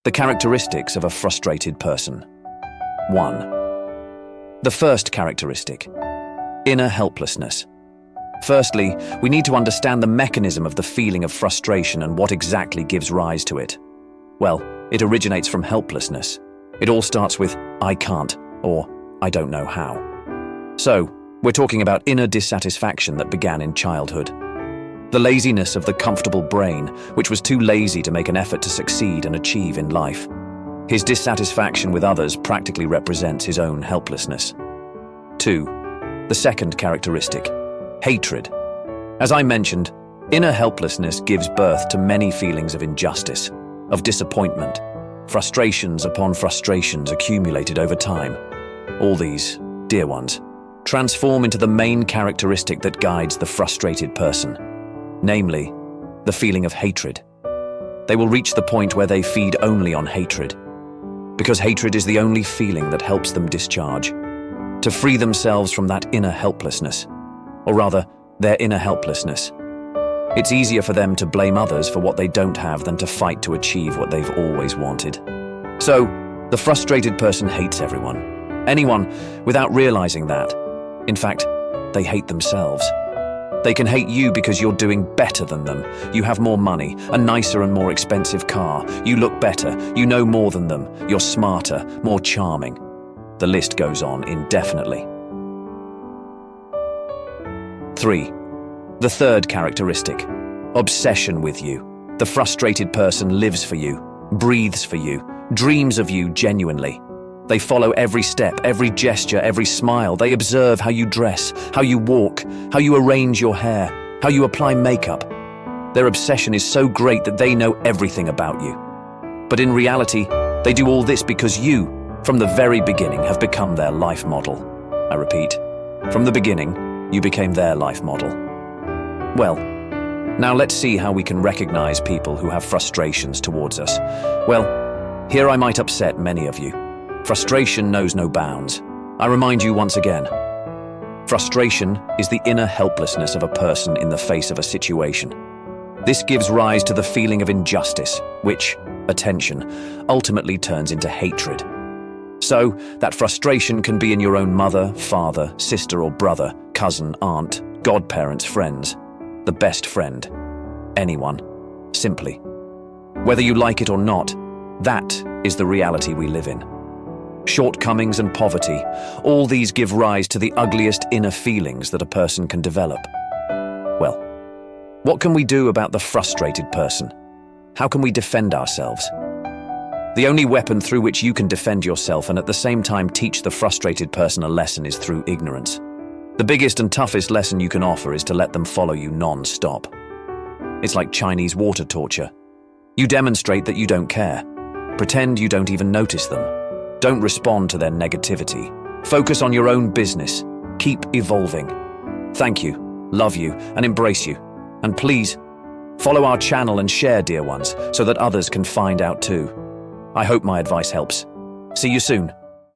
The characteristics of a frustrated person. 1. The first characteristic: inner helplessness. Firstly, we need to understand the mechanism of the feeling of frustration and what exactly gives rise to it. Well, it originates from helplessness. It all starts with "I can't" or "I don't know how." So, we're talking about inner dissatisfaction that began in childhood. The laziness of the comfortable brain, which was too lazy to make an effort to succeed and achieve in life. His dissatisfaction with others practically represents his own helplessness. 2. The second characteristic: hatred. As I mentioned, inner helplessness gives birth to many feelings of injustice, of disappointment, frustrations upon frustrations accumulated over time. All these, dear ones, transform into the main characteristic that guides the frustrated person, namely, the feeling of hatred. They will reach the point where they feed only on hatred, because hatred is the only feeling that helps them discharge, to free themselves from that inner helplessness, or rather, their inner helplessness. It's easier for them to blame others for what they don't have than to fight to achieve what they've always wanted. So, the frustrated person hates anyone, without realizing that. In fact, they hate themselves. They can hate you because you're doing better than them. You have more money, a nicer and more expensive car. You look better. You know more than them. You're smarter, more charming. The list goes on indefinitely. 3. The third characteristic: obsession with you. The frustrated person lives for you, breathes for you, dreams of you genuinely. They follow every step, every gesture, every smile. They observe how you dress, how you walk, how you arrange your hair, how you apply makeup. Their obsession is so great that they know everything about you. But in reality, they do all this because you, from the very beginning, have become their life model. I repeat, from the beginning, you became their life model. Well, now let's see how we can recognize people who have frustrations towards us. Well, here I might upset many of you. Frustration knows no bounds. I remind you once again, frustration is the inner helplessness of a person in the face of a situation. This gives rise to the feeling of injustice, which, attention, ultimately turns into hatred. So, that frustration can be in your own mother, father, sister or brother, cousin, aunt, godparents, friends, the best friend, anyone, simply. Whether you like it or not, that is the reality we live in. Shortcomings and poverty, all these give rise to the ugliest inner feelings that a person can develop. Well, what can we do about the frustrated person? How can we defend ourselves? The only weapon through which you can defend yourself and at the same time teach the frustrated person a lesson is through ignorance. The biggest and toughest lesson you can offer is to let them follow you non-stop. It's like Chinese water torture. You demonstrate that you don't care. Pretend you don't even notice them. Don't respond to their negativity. Focus on your own business. Keep evolving. Thank you, love you, and embrace you. And please, follow our channel and share, dear ones, so that others can find out too. I hope my advice helps. See you soon.